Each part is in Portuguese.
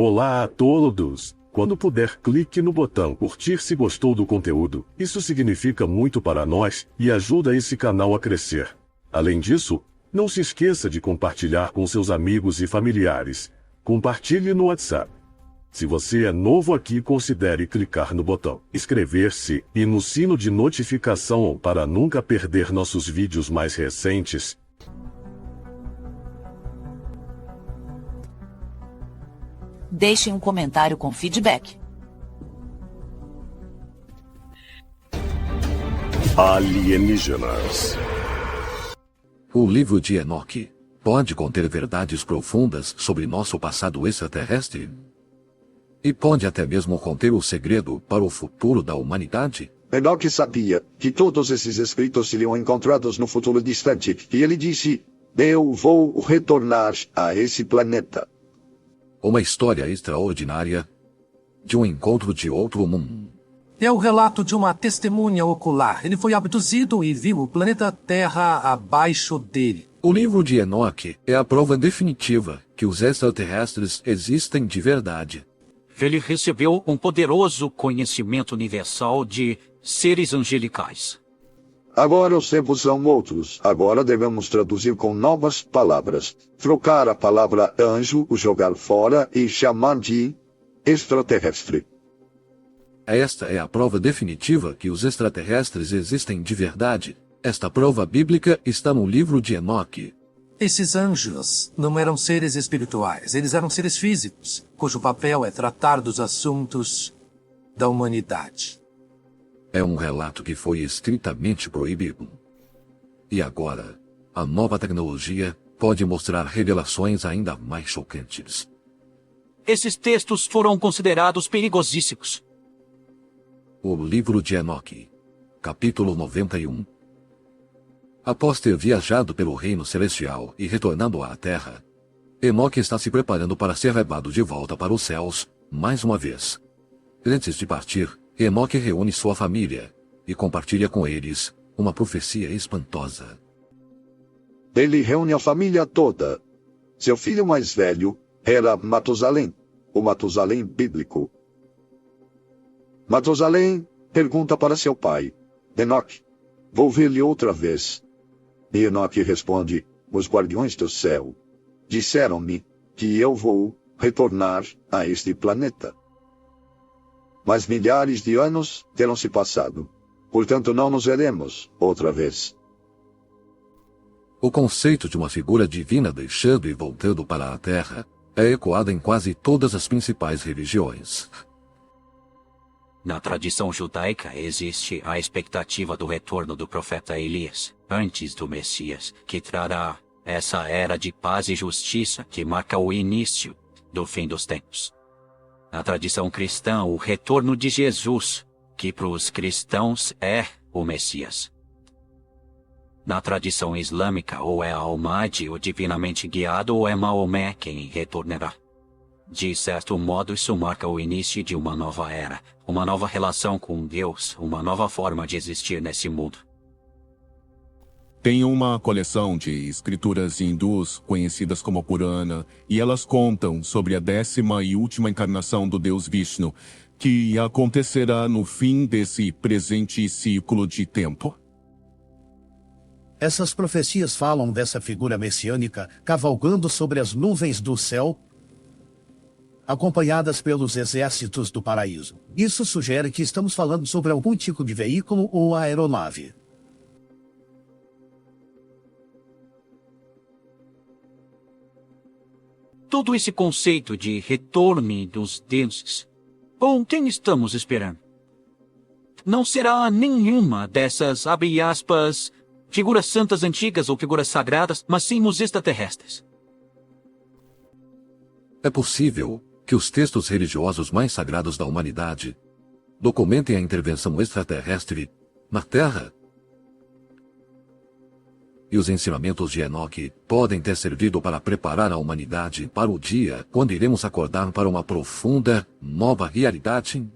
Olá a todos! Quando puder, clique no botão curtir se gostou do conteúdo. Isso significa muito para nós e ajuda esse canal a crescer. Além disso, não se esqueça de compartilhar com seus amigos e familiares. Compartilhe no WhatsApp. Se você é novo aqui, considere clicar no botão inscrever-se e no sino de notificação para nunca perder nossos vídeos mais recentes. Deixem um comentário com feedback. Alienígenas. O livro de Enoque pode conter verdades profundas sobre nosso passado extraterrestre? E pode até mesmo conter o segredo para o futuro da humanidade? Enoque sabia que todos esses escritos seriam encontrados no futuro distante, e ele disse: eu vou retornar a esse planeta. Uma história extraordinária de um encontro de outro mundo. É o relato de uma testemunha ocular. Ele foi abduzido e viu o planeta Terra abaixo dele. O livro de Enoque é a prova definitiva que os extraterrestres existem de verdade. Ele recebeu um poderoso conhecimento universal de seres angelicais. Agora os tempos são outros. Agora devemos traduzir com novas palavras. Trocar a palavra anjo, jogar fora e chamar de extraterrestre. Esta é a prova definitiva que os extraterrestres existem de verdade. Esta prova bíblica está no livro de Enoque. Esses anjos não eram seres espirituais, eles eram seres físicos, cujo papel é tratar dos assuntos da humanidade. É um relato que foi estritamente proibido. E agora, a nova tecnologia pode mostrar revelações ainda mais chocantes. Esses textos foram considerados perigosíssimos. O livro de Enoque, capítulo 91. Após ter viajado pelo reino celestial e retornando à Terra, Enoque está se preparando para ser levado de volta para os céus, mais uma vez. Antes de partir, Enoque reúne sua família e compartilha com eles uma profecia espantosa. Ele reúne a família toda. Seu filho mais velho era Matusalém, o Matusalém bíblico. Matusalém pergunta para seu pai: Enoque, vou ver-lhe outra vez. E Enoque responde: os guardiões do céu disseram-me que eu vou retornar a este planeta. Mas milhares de anos terão se passado. Portanto, não nos veremos outra vez. O conceito de uma figura divina deixando e voltando para a Terra é ecoado em quase todas as principais religiões. Na tradição judaica existe a expectativa do retorno do profeta Elias, antes do Messias, que trará essa era de paz e justiça que marca o início do fim dos tempos. Na tradição cristã, o retorno de Jesus, que para os cristãos é o Messias. Na tradição islâmica, ou é Al-Mahdi, o divinamente guiado, ou é Maomé quem retornará. De certo modo, isso marca o início de uma nova era, uma nova relação com Deus, uma nova forma de existir nesse mundo. Tem uma coleção de escrituras hindus conhecidas como Purana, e elas contam sobre a 10ª e última encarnação do Deus Vishnu, que acontecerá no fim desse presente ciclo de tempo. Essas profecias falam dessa figura messiânica cavalgando sobre as nuvens do céu, acompanhadas pelos exércitos do paraíso. Isso sugere que estamos falando sobre algum tipo de veículo ou aeronave. Todo esse conceito de retorno dos deuses, com quem estamos esperando? Não será nenhuma dessas, abre aspas, figuras santas antigas ou figuras sagradas, mas sim os extraterrestres. É possível que os textos religiosos mais sagrados da humanidade documentem a intervenção extraterrestre na Terra. E os ensinamentos de Enoque podem ter servido para preparar a humanidade para o dia quando iremos acordar para uma profunda, nova realidade.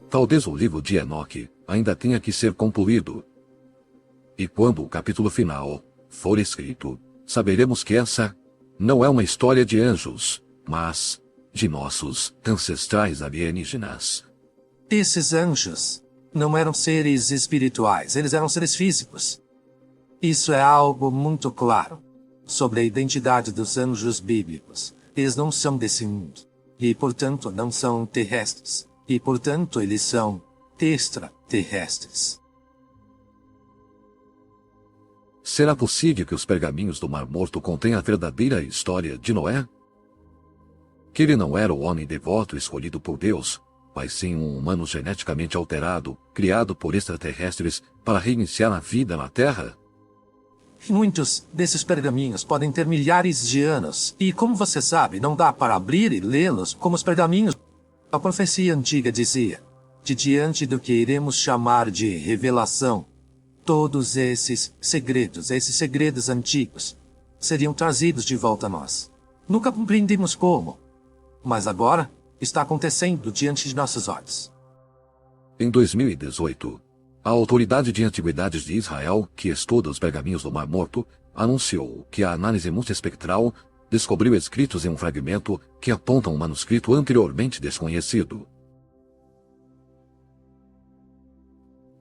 Talvez o livro de Enoque ainda tenha que ser concluído. E quando o capítulo final for escrito, saberemos que essa não é uma história de anjos, mas de nossos ancestrais alienígenas. Esses anjos não eram seres espirituais, eles eram seres físicos. Isso é algo muito claro sobre a identidade dos anjos bíblicos. Eles não são desse mundo, e portanto não são terrestres, e portanto eles são extraterrestres. Será possível que os pergaminhos do Mar Morto contenham a verdadeira história de Noé? Que ele não era o homem devoto escolhido por Deus, mas sim um humano geneticamente alterado, criado por extraterrestres para reiniciar a vida na Terra? Muitos desses pergaminhos podem ter milhares de anos, e como você sabe, não dá para abrir e lê-los como os pergaminhos. A profecia antiga dizia, de diante do que iremos chamar de revelação, todos esses segredos antigos, seriam trazidos de volta a nós. Nunca compreendemos como, mas agora está acontecendo diante de nossos olhos. Em 2018, a Autoridade de Antiguidades de Israel, que estuda os pergaminhos do Mar Morto, anunciou que a análise multiespectral descobriu escritos em um fragmento que aponta um manuscrito anteriormente desconhecido.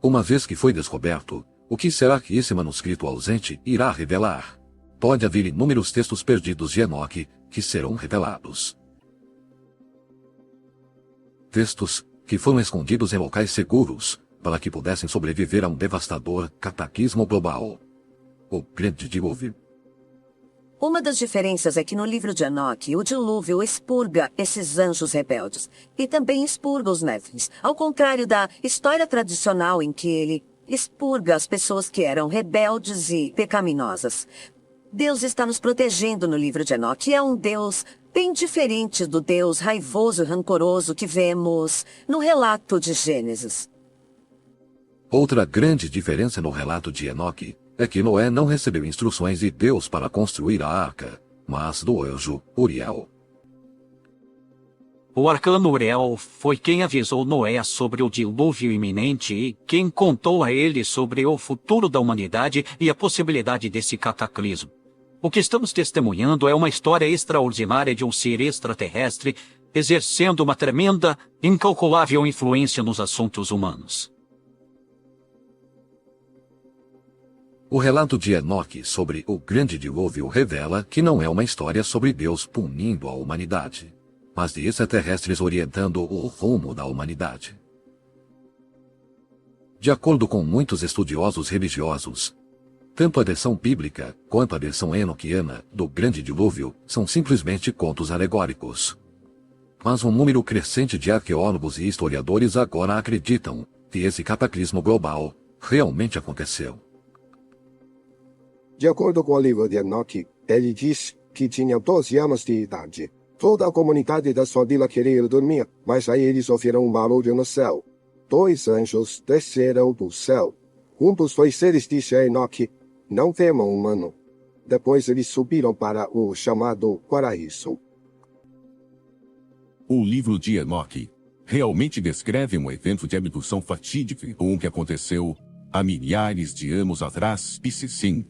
Uma vez que foi descoberto, o que será que esse manuscrito ausente irá revelar? Pode haver inúmeros textos perdidos de Enoque que serão revelados. Textos que foram escondidos em locais seguros para que pudessem sobreviver a um devastador cataclismo global. O grande dilúvio. Uma das diferenças é que no livro de Enoque, o dilúvio expurga esses anjos rebeldes e também expurga os néfilins, ao contrário da história tradicional em que ele expurga as pessoas que eram rebeldes e pecaminosas. Deus está nos protegendo no livro de Enoque e é um Deus bem diferente do Deus raivoso e rancoroso que vemos no relato de Gênesis. Outra grande diferença no relato de Enoque é que Noé não recebeu instruções de Deus para construir a arca, mas do anjo Uriel. O arcano Uriel foi quem avisou Noé sobre o dilúvio iminente e quem contou a ele sobre o futuro da humanidade e a possibilidade desse cataclismo. O que estamos testemunhando é uma história extraordinária de um ser extraterrestre exercendo uma tremenda, incalculável influência nos assuntos humanos. O relato de Enoque sobre o grande dilúvio revela que não é uma história sobre Deus punindo a humanidade, mas de extraterrestres orientando o rumo da humanidade. De acordo com muitos estudiosos religiosos, tanto a versão bíblica quanto a versão enoquiana do grande dilúvio são simplesmente contos alegóricos. Mas um número crescente de arqueólogos e historiadores agora acreditam que esse cataclismo global realmente aconteceu. De acordo com o livro de Enoque, ele diz que tinha 12 anos de idade. Toda a comunidade da sua vila queria ir dormir, mas aí eles ouviram um barulho no céu. 2 anjos desceram do céu. Um dos 2 seres disse a Enoque, não temam, humano. Depois eles subiram para o chamado paraíso. O livro de Enoque realmente descreve um evento de abdução fatídico com que aconteceu há milhares de anos atrás, e sim.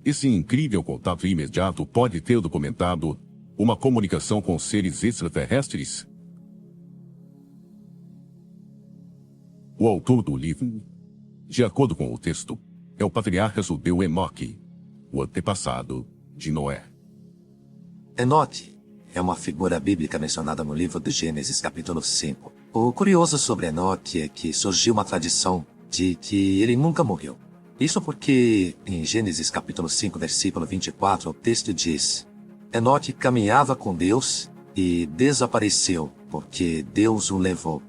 Esse incrível contato imediato pode ter documentado uma comunicação com seres extraterrestres? O autor do livro, de acordo com o texto, é o patriarca judeu Enoque, o antepassado de Noé. Enoque é uma figura bíblica mencionada no livro de Gênesis, capítulo 5. O curioso sobre Enoque é que surgiu uma tradição de que ele nunca morreu. Isso porque, em Gênesis capítulo 5, versículo 24, o texto diz: Enoque caminhava com Deus e desapareceu, porque Deus o levou.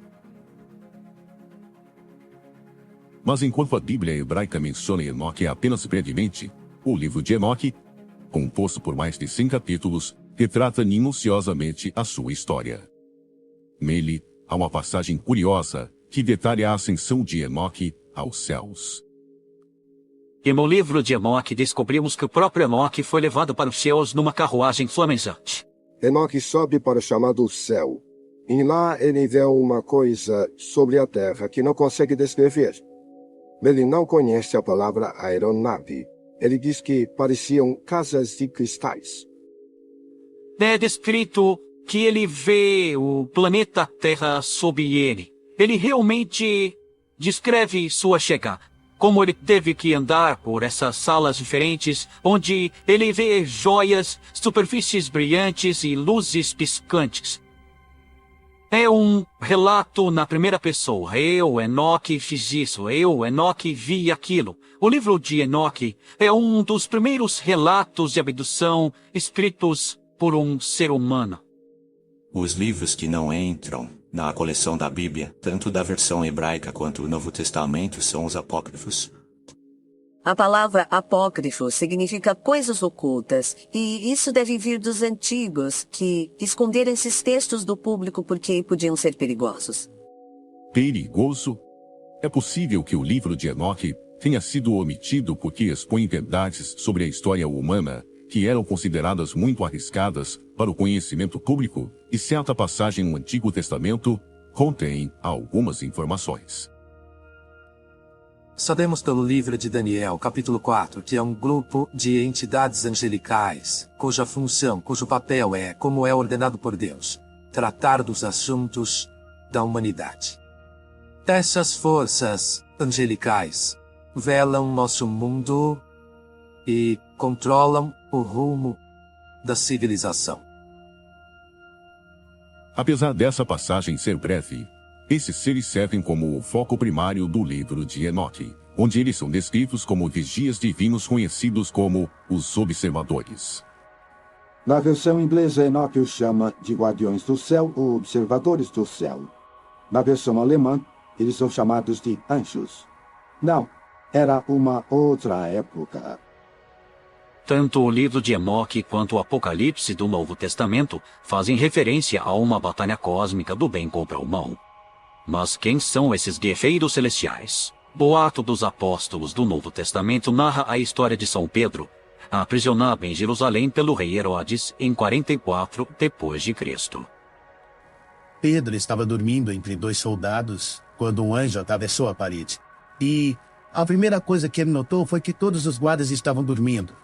Mas enquanto a Bíblia hebraica menciona Enoque apenas brevemente, o livro de Enoque, composto por mais de 100 capítulos, retrata minuciosamente a sua história. Nele, há uma passagem curiosa que detalha a ascensão de Enoque aos céus. E no livro de Enoque descobrimos que o próprio Enoque foi levado para os céus numa carruagem flamejante. Enoque sobe para o chamado céu. E lá ele vê uma coisa sobre a terra que não consegue descrever. Ele não conhece a palavra aeronave. Ele diz que pareciam casas de cristais. É descrito que ele vê o planeta Terra sob ele. Ele realmente descreve sua chegada. Como ele teve que andar por essas salas diferentes, onde ele vê joias, superfícies brilhantes e luzes piscantes. É um relato na primeira pessoa. Eu, Enoque, fiz isso. Eu, Enoque, vi aquilo. O livro de Enoque é um dos primeiros relatos de abdução escritos por um ser humano. Os livros que não entram na coleção da Bíblia, tanto da versão hebraica quanto do Novo Testamento, são os apócrifos. A palavra apócrifo significa coisas ocultas, e isso deve vir dos antigos, que esconderam esses textos do público porque podiam ser perigosos. Perigoso? É possível que o livro de Enoque tenha sido omitido porque expõe verdades sobre a história humana que eram consideradas muito arriscadas para o conhecimento público, e certa passagem no Antigo Testamento contém algumas informações. Sabemos pelo livro de Daniel, capítulo 4, que é um grupo de entidades angelicais, cuja função, cujo papel é, como é ordenado por Deus, tratar dos assuntos da humanidade. Essas forças angelicais velam nosso mundo e controlam o rumo da civilização. Apesar dessa passagem ser breve, esses seres servem como o foco primário do livro de Enoque, onde eles são descritos como vigias divinos conhecidos como os observadores. Na versão inglesa, Enoque os chama de guardiões do céu ou observadores do céu. Na versão alemã, eles são chamados de anjos. Não, era uma outra época. Tanto o livro de Enoque quanto o Apocalipse do Novo Testamento fazem referência a uma batalha cósmica do bem contra o mal. Mas quem são esses guerreiros celestiais? O Ato dos Apóstolos do Novo Testamento narra a história de São Pedro, aprisionado em Jerusalém pelo rei Herodes em 44 d.C. Pedro estava dormindo entre dois soldados quando um anjo atravessou a parede. E a primeira coisa que ele notou foi que todos os guardas estavam dormindo.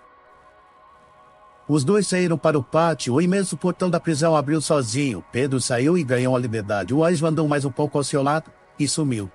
Os dois saíram para o pátio, o imenso portão da prisão abriu sozinho. Pedro saiu e ganhou a liberdade. O anjo andou mais um pouco ao seu lado e sumiu.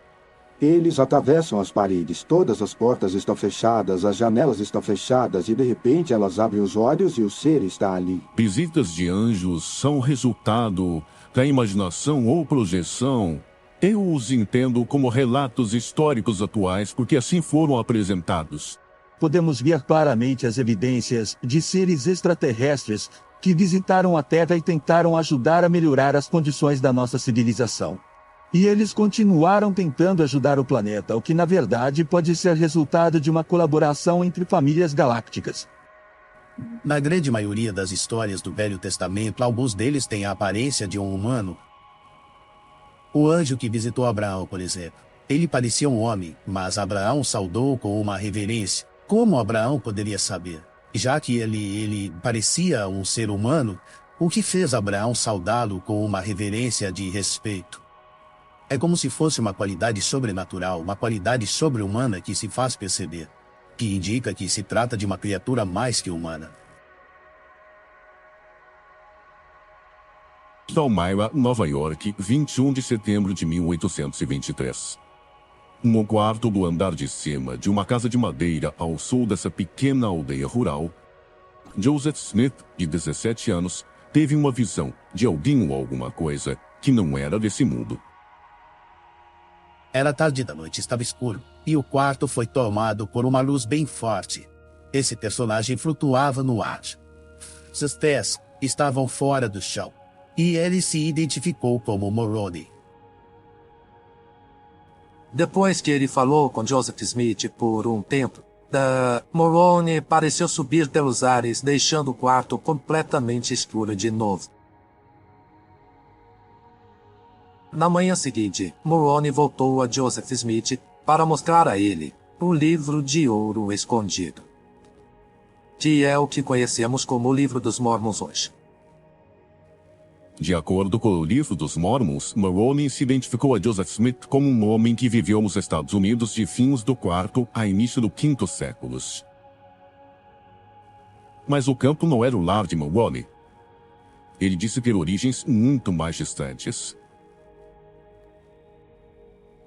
Eles atravessam as paredes, todas as portas estão fechadas, as janelas estão fechadas e de repente elas abrem os olhos e o ser está ali. Visitas de anjos são resultado da imaginação ou projeção. Eu os entendo como relatos históricos atuais porque assim foram apresentados. Podemos ver claramente as evidências de seres extraterrestres que visitaram a Terra e tentaram ajudar a melhorar as condições da nossa civilização. E eles continuaram tentando ajudar o planeta, o que na verdade pode ser resultado de uma colaboração entre famílias galácticas. Na grande maioria das histórias do Velho Testamento, alguns deles têm a aparência de um humano. O anjo que visitou Abraão, por exemplo, ele parecia um homem, mas Abraão saudou com uma reverência. Como Abraão poderia saber? Já que ele parecia um ser humano, o que fez Abraão saudá-lo com uma reverência de respeito? É como se fosse uma qualidade sobrenatural, uma qualidade sobre-humana que se faz perceber, que indica que se trata de uma criatura mais que humana. Palmyra, Nova York, 21 de setembro de 1823. No quarto do andar de cima de uma casa de madeira ao sul dessa pequena aldeia rural, Joseph Smith, de 17 anos, teve uma visão de alguém ou alguma coisa que não era desse mundo. Era tarde da noite, estava escuro, e o quarto foi tomado por uma luz bem forte. Esse personagem flutuava no ar. Seus pés estavam fora do chão, e ele se identificou como Moroni. Depois que ele falou com Joseph Smith por um tempo, Moroni pareceu subir pelos ares, deixando o quarto completamente escuro de novo. Na manhã seguinte, Moroni voltou a Joseph Smith para mostrar a ele o livro de ouro escondido, que é o que conhecemos como o Livro dos Mormons hoje. De acordo com o livro dos Mormons, Moroni se identificou a Joseph Smith como um homem que viveu nos Estados Unidos de fins do IV a início do V séculos. Mas o campo não era o lar de Moroni. Ele disse ter origens muito mais distantes.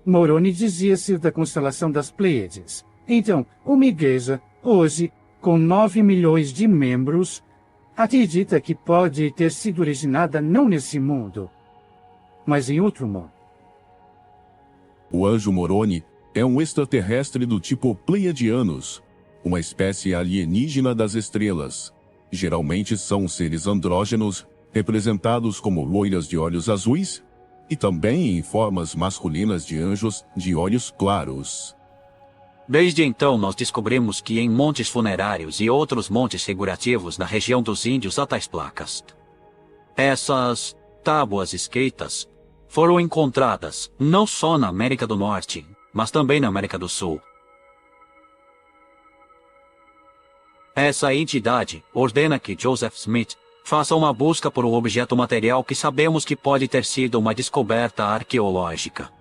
Moroni dizia ser da constelação das Pleiades. Então, uma igreja, hoje, com 9 milhões de membros, acredita que pode ter sido originada não nesse mundo, mas em outro mundo. O anjo Moroni é um extraterrestre do tipo Pleiadianos, uma espécie alienígena das estrelas. Geralmente são seres andrógenos, representados como loiras de olhos azuis, e também em formas masculinas de anjos de olhos claros. Desde então nós descobrimos que em montes funerários e outros montes figurativos na região dos índios há tais placas. Essas tábuas escritas foram encontradas não só na América do Norte, mas também na América do Sul. Essa entidade ordena que Joseph Smith faça uma busca por um objeto material que sabemos que pode ter sido uma descoberta arqueológica.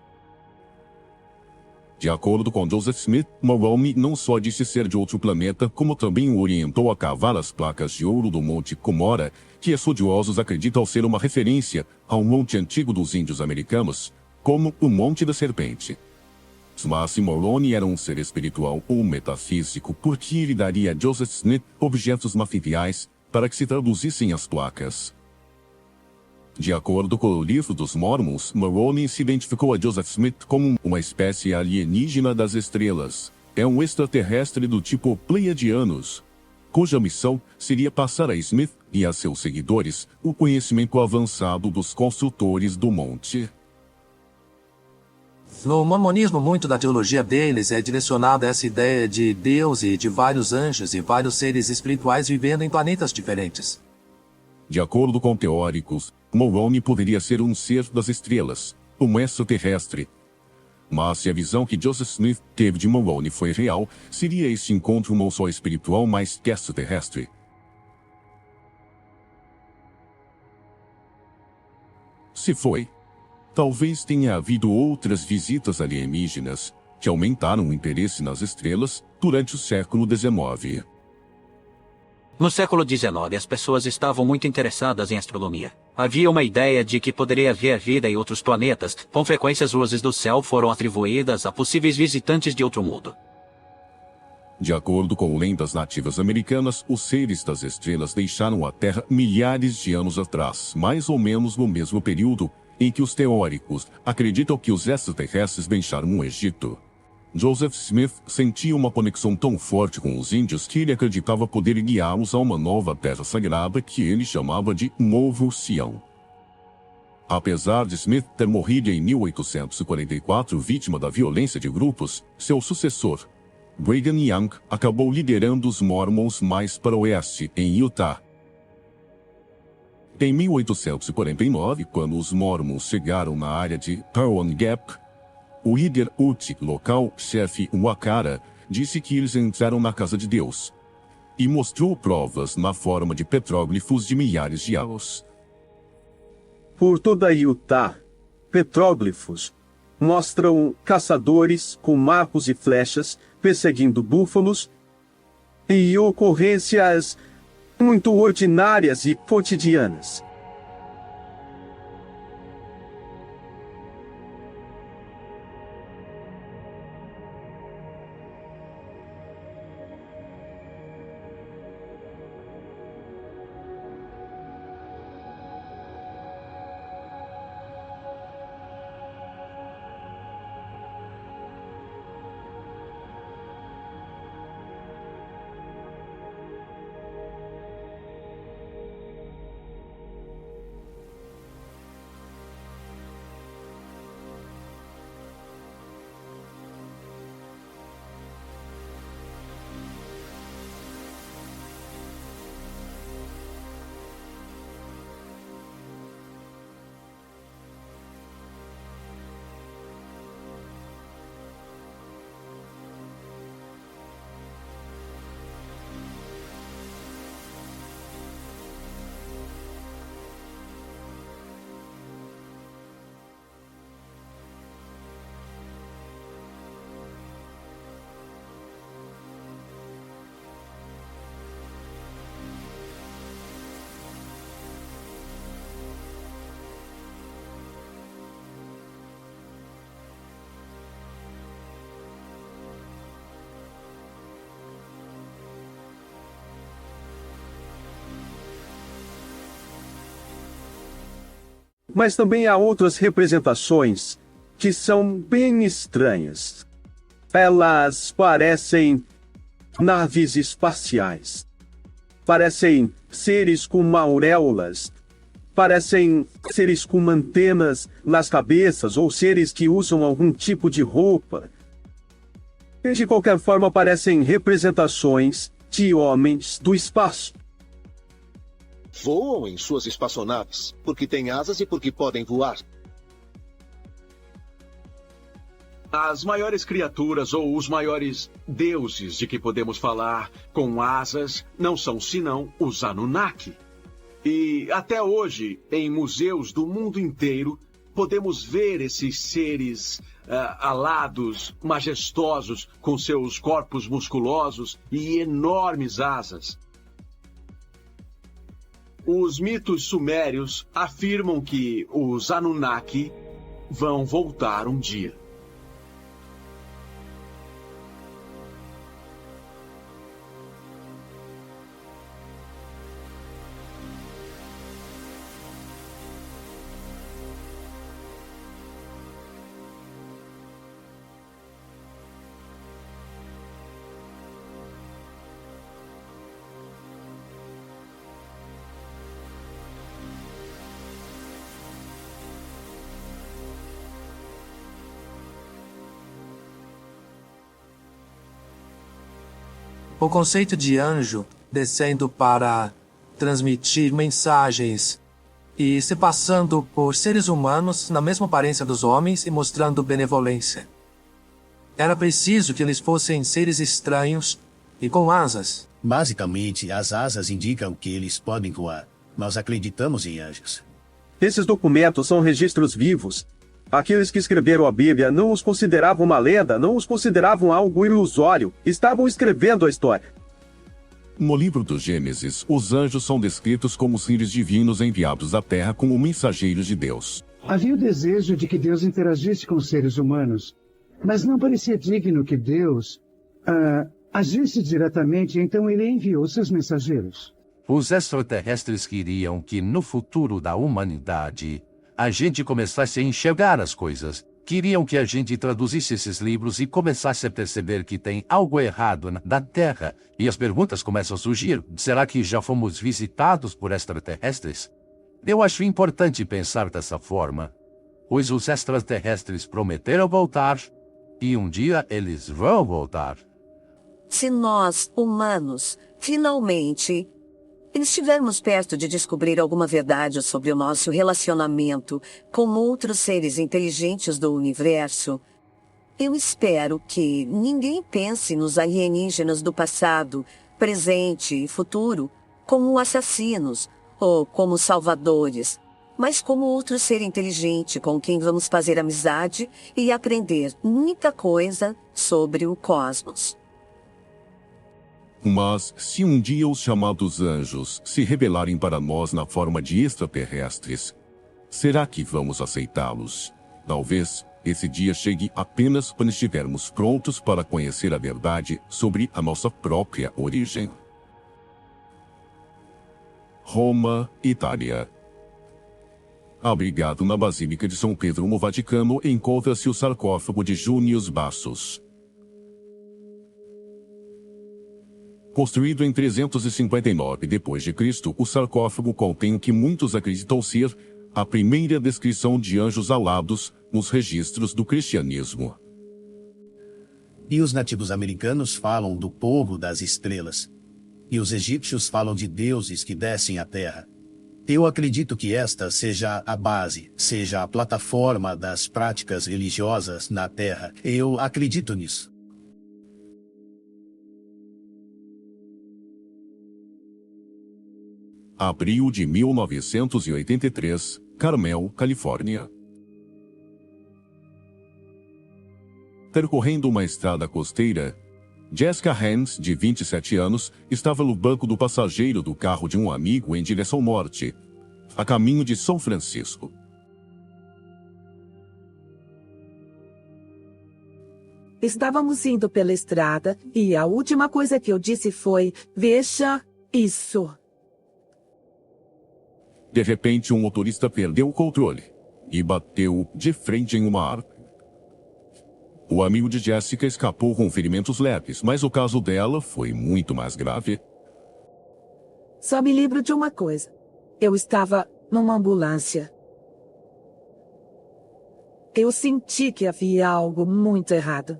De acordo com Joseph Smith, Moroni não só disse ser de outro planeta, como também o orientou a cavar as placas de ouro do Monte Cumorah, que estudiosos acreditam ser uma referência ao monte antigo dos índios americanos, como o Monte da Serpente. Mas se Moroni era um ser espiritual ou metafísico, por que ele daria a Joseph Smith objetos materiais para que se traduzissem as placas? De acordo com o livro dos Mormons, Moroni se identificou a Joseph Smith como uma espécie alienígena das estrelas. É um extraterrestre do tipo Pleiadianos, cuja missão seria passar a Smith e a seus seguidores o conhecimento avançado dos construtores do monte. No mormonismo, muito da teologia deles é direcionada a essa ideia de Deus e de vários anjos e vários seres espirituais vivendo em planetas diferentes. De acordo com teóricos, Moroni poderia ser um ser das estrelas, um extraterrestre. Mas se a visão que Joseph Smith teve de Moroni foi real, seria este encontro não só espiritual, mas que extraterrestre? Se foi, talvez tenha havido outras visitas alienígenas que aumentaram o interesse nas estrelas durante o século XIX. No século XIX, as pessoas estavam muito interessadas em astronomia. Havia uma ideia de que poderia haver vida em outros planetas. Com frequência, as luzes do céu foram atribuídas a possíveis visitantes de outro mundo. De acordo com lendas nativas americanas, os seres das estrelas deixaram a Terra milhares de anos atrás, mais ou menos no mesmo período em que os teóricos acreditam que os extraterrestres deixaram o Egito. Joseph Smith sentia uma conexão tão forte com os índios que ele acreditava poder guiá-los a uma nova terra sagrada que ele chamava de Novo Sião. Apesar de Smith ter morrido em 1844 vítima da violência de grupos, seu sucessor, Brigham Young, acabou liderando os Mormons mais para o oeste, em Utah. Em 1849, quando os Mormons chegaram na área de Tarwan Gap, o líder Uti local, chefe Wakara, disse que eles entraram na casa de Deus e mostrou provas na forma de petróglifos de milhares de anos. Por toda Utah, petróglifos mostram caçadores com marcos e flechas perseguindo búfalos e ocorrências muito ordinárias e cotidianas. Mas também há outras representações que são bem estranhas. Elas parecem naves espaciais. Parecem seres com auréolas. Parecem seres com antenas nas cabeças ou seres que usam algum tipo de roupa. E de qualquer forma parecem representações de homens do espaço. Voam em suas espaçonaves, porque têm asas e porque podem voar. As maiores criaturas ou os maiores deuses de que podemos falar com asas não são senão os Anunnaki. E até hoje, em museus do mundo inteiro, podemos ver esses seres alados, majestosos, com seus corpos musculosos e enormes asas. Os mitos sumérios afirmam que os Anunnaki vão voltar um dia. O conceito de anjo descendo para transmitir mensagens e se passando por seres humanos na mesma aparência dos homens e mostrando benevolência. Era preciso que eles fossem seres estranhos e com asas. Basicamente, as asas indicam que eles podem voar. Nós acreditamos em anjos. Esses documentos são registros vivos. Aqueles que escreveram a Bíblia não os consideravam uma lenda, não os consideravam algo ilusório. Estavam escrevendo a história. No livro do Gênesis, os anjos são descritos como seres divinos enviados à Terra como mensageiros de Deus. Havia o desejo de que Deus interagisse com os seres humanos, mas não parecia digno que Deus agisse diretamente, então ele enviou seus mensageiros. Os extraterrestres queriam que no futuro da humanidade a gente começasse a enxergar as coisas. Queriam que a gente traduzisse esses livros e começasse a perceber que tem algo errado na Terra. E as perguntas começam a surgir. Será que já fomos visitados por extraterrestres? Eu acho importante pensar dessa forma, pois os extraterrestres prometeram voltar e um dia eles vão voltar. Se nós, humanos, finalmente estivermos perto de descobrir alguma verdade sobre o nosso relacionamento com outros seres inteligentes do universo, eu espero que ninguém pense nos alienígenas do passado, presente e futuro como assassinos ou como salvadores, mas como outro ser inteligente com quem vamos fazer amizade e aprender muita coisa sobre o cosmos. Mas, se um dia os chamados anjos se revelarem para nós na forma de extraterrestres, será que vamos aceitá-los? Talvez esse dia chegue apenas quando estivermos prontos para conhecer a verdade sobre a nossa própria origem. Roma, Itália. Abrigado na Basílica de São Pedro no Vaticano encontra-se o sarcófago de Junius Bassus. Construído em 359 d.C., o sarcófago contém o que muitos acreditam ser a primeira descrição de anjos alados nos registros do cristianismo. E os nativos americanos falam do povo das estrelas. E os egípcios falam de deuses que descem à terra. Eu acredito que esta seja a base, seja a plataforma das práticas religiosas na terra. Eu acredito nisso. Abril de 1983, Carmel, Califórnia. Percorrendo uma estrada costeira, Jessica Hans, de 27 anos, estava no banco do passageiro do carro de um amigo em direção norte, a caminho de São Francisco. Estávamos indo pela estrada e a última coisa que eu disse foi: "Veja isso." De repente, um motorista perdeu o controle e bateu de frente em uma árvore. O amigo de Jessica escapou com ferimentos leves, mas o caso dela foi muito mais grave. Só me lembro de uma coisa. Eu estava numa ambulância. Eu senti que havia algo muito errado.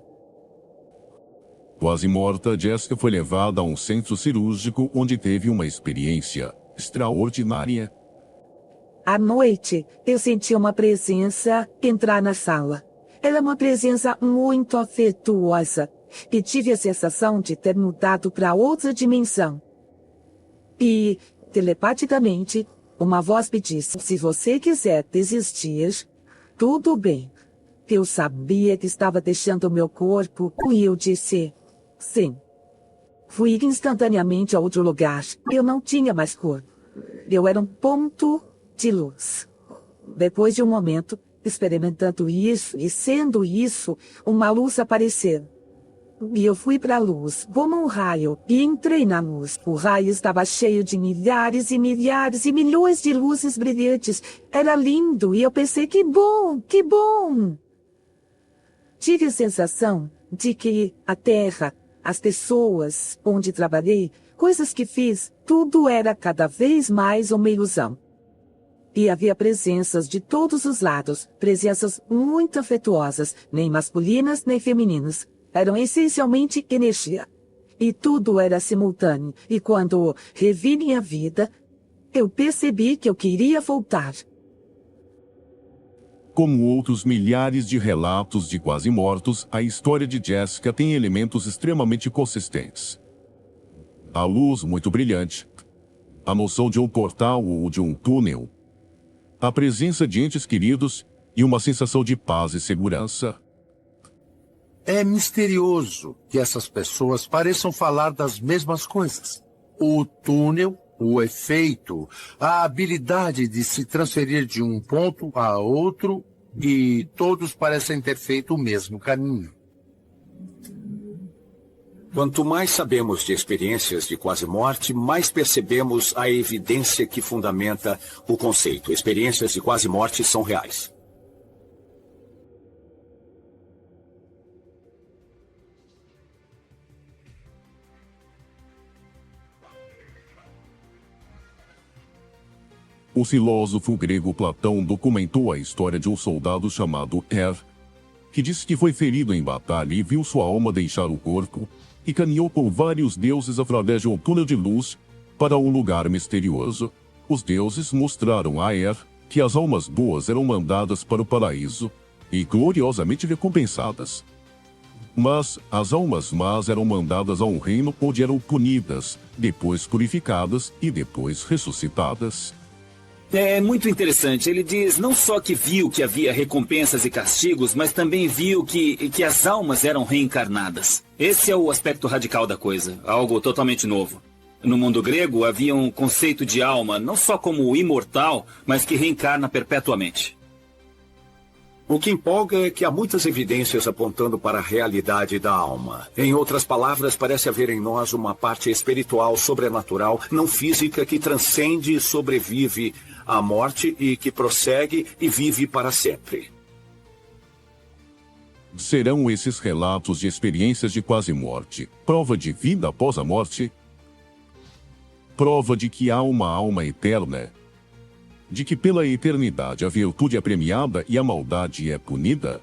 Quase morta, Jessica foi levada a um centro cirúrgico onde teve uma experiência extraordinária. À noite, eu senti uma presença entrar na sala. Era uma presença muito afetuosa. E tive a sensação de ter mudado para outra dimensão. E, telepaticamente, uma voz me disse: se você quiser desistir, tudo bem. Eu sabia que estava deixando o meu corpo e eu disse: sim. Fui instantaneamente a outro lugar. Eu não tinha mais corpo. Eu era um ponto de luz. Depois de um momento, experimentando isso e sendo isso, uma luz apareceu. E eu fui para a luz, como um raio, e entrei na luz. O raio estava cheio de milhares e milhares e milhões de luzes brilhantes. Era lindo e eu pensei: que bom, que bom. Tive a sensação de que a Terra, as pessoas onde trabalhei, coisas que fiz, tudo era cada vez mais uma ilusão. E havia presenças de todos os lados, presenças muito afetuosas, nem masculinas nem femininas. Eram essencialmente energia. E tudo era simultâneo. E quando revi minha vida, eu percebi que eu queria voltar. Como outros milhares de relatos de quase mortos, a história de Jessica tem elementos extremamente consistentes. A luz muito brilhante, a noção de um portal ou de um túnel, a presença de entes queridos e uma sensação de paz e segurança. É misterioso que essas pessoas pareçam falar das mesmas coisas. O túnel, o efeito, a habilidade de se transferir de um ponto a outro, e todos parecem ter feito o mesmo caminho. Quanto mais sabemos de experiências de quase morte, mais percebemos a evidência que fundamenta o conceito. Experiências de quase morte são reais. O filósofo grego Platão documentou a história de um soldado chamado que disse que foi ferido em batalha e viu sua alma deixar o corpo, e caminhou com vários deuses através de um túnel de luz para um lugar misterioso. Os deuses mostraram a que as almas boas eram mandadas para o paraíso e gloriosamente recompensadas. Mas as almas más eram mandadas a um reino onde eram punidas, depois purificadas e depois ressuscitadas. É muito interessante. Ele diz não só que viu que havia recompensas e castigos, mas também viu que as almas eram reencarnadas. Esse é o aspecto radical da coisa, algo totalmente novo. No mundo grego havia um conceito de alma, não só como imortal, mas que reencarna perpetuamente. O que empolga é que há muitas evidências apontando para a realidade da alma. Em outras palavras, parece haver em nós uma parte espiritual, sobrenatural, não física, que transcende e sobrevive à morte e que prossegue e vive para sempre. Serão esses relatos de experiências de quase morte prova de vida após a morte? Prova de que há uma alma eterna? De que pela eternidade a virtude é premiada e a maldade é punida?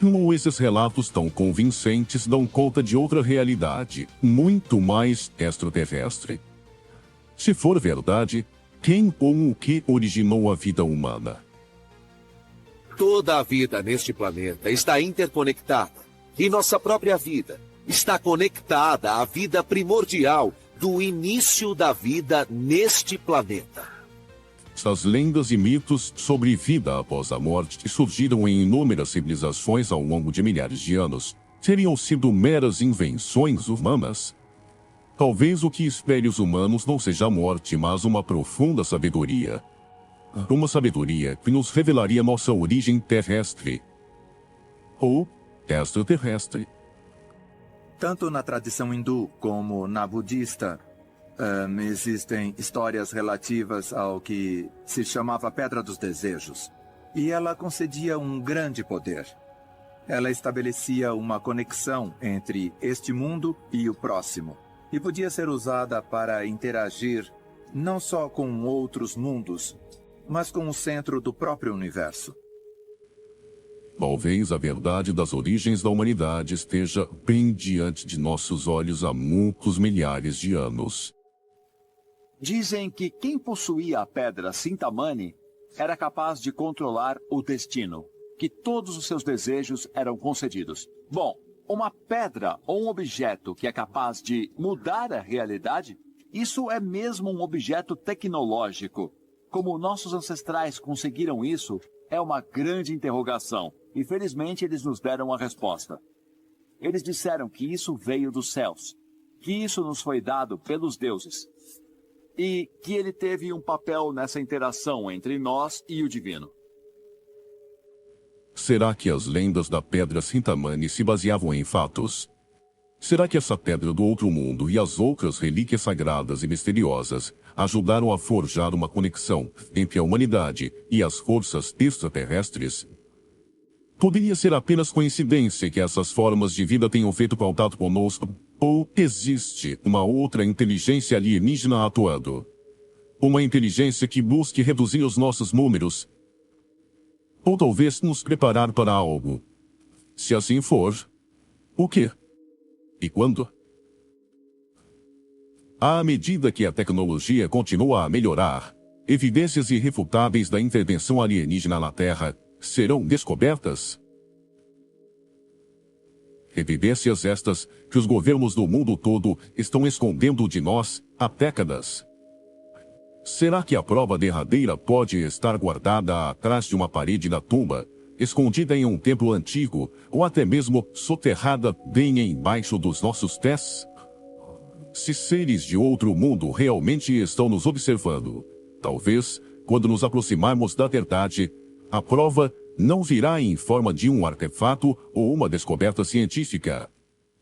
Ou esses relatos tão convincentes dão conta de outra realidade, muito mais extraterrestre? Se for verdade, quem ou o que originou a vida humana? Toda a vida neste planeta está interconectada. E nossa própria vida está conectada à vida primordial do início da vida neste planeta. Essas lendas e mitos sobre vida após a morte surgiram em inúmeras civilizações ao longo de milhares de anos. Teriam sido meras invenções humanas? Talvez o que espere os humanos não seja a morte, mas uma profunda sabedoria. Uma sabedoria que nos revelaria nossa origem terrestre. Ou extraterrestre. Tanto na tradição hindu como na budista, Existem histórias relativas ao que se chamava Pedra dos Desejos. E ela concedia um grande poder. Ela estabelecia uma conexão entre este mundo e o próximo. E podia ser usada para interagir não só com outros mundos, mas com o centro do próprio universo. Talvez a verdade das origens da humanidade esteja bem diante de nossos olhos há muitos milhares de anos. Dizem que quem possuía a pedra Sintamani era capaz de controlar o destino, que todos os seus desejos eram concedidos. Bom, uma pedra ou um objeto que é capaz de mudar a realidade, isso é mesmo um objeto tecnológico. Como nossos ancestrais conseguiram isso, é uma grande interrogação. E felizmente eles nos deram a resposta. Eles disseram que isso veio dos céus, que isso nos foi dado pelos deuses, e que ele teve um papel nessa interação entre nós e o divino. Será que as lendas da Pedra Sintamani se baseavam em fatos? Será que essa pedra do outro mundo e as outras relíquias sagradas e misteriosas ajudaram a forjar uma conexão entre a humanidade e as forças extraterrestres? Poderia ser apenas coincidência que essas formas de vida tenham feito contato conosco? Ou existe uma outra inteligência alienígena atuando? Uma inteligência que busque reduzir os nossos números? Ou talvez nos preparar para algo? Se assim for, o quê? E quando? À medida que a tecnologia continua a melhorar, evidências irrefutáveis da intervenção alienígena na Terra serão descobertas? Evidências estas que os governos do mundo todo estão escondendo de nós há décadas. Será que a prova derradeira pode estar guardada atrás de uma parede da tumba, escondida em um templo antigo, ou até mesmo soterrada bem embaixo dos nossos pés? Se seres de outro mundo realmente estão nos observando, talvez, quando nos aproximarmos da verdade, a prova não virá em forma de um artefato ou uma descoberta científica,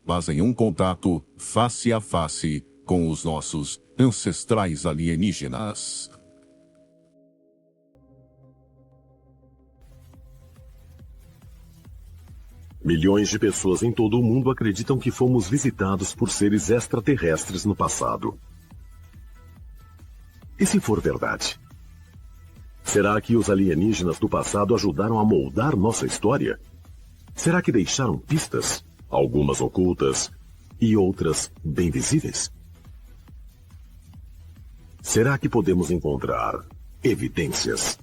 mas em um contato face a face com os nossos ancestrais alienígenas. Milhões de pessoas em todo o mundo acreditam que fomos visitados por seres extraterrestres no passado. E se for verdade? Será que os alienígenas do passado ajudaram a moldar nossa história? Será que deixaram pistas, algumas ocultas e outras bem visíveis? Será que podemos encontrar evidências?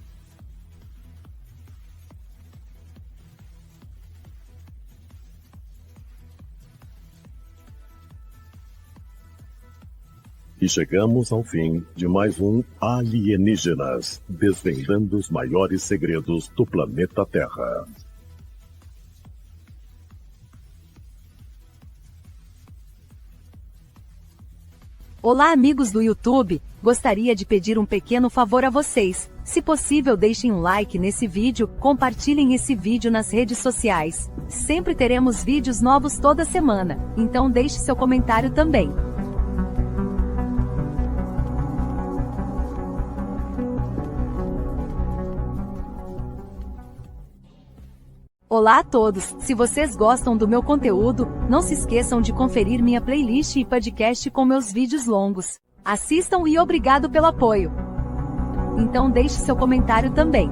E chegamos ao fim de mais um Alienígenas, desvendando os maiores segredos do planeta Terra. Olá, amigos do YouTube! Gostaria de pedir um pequeno favor a vocês. Se possível, deixem um like nesse vídeo, compartilhem esse vídeo nas redes sociais. Sempre teremos vídeos novos toda semana, então deixe seu comentário também. Olá a todos! Se vocês gostam do meu conteúdo, não se esqueçam de conferir minha playlist e podcast com meus vídeos longos. Assistam e obrigado pelo apoio! Então deixe seu comentário também.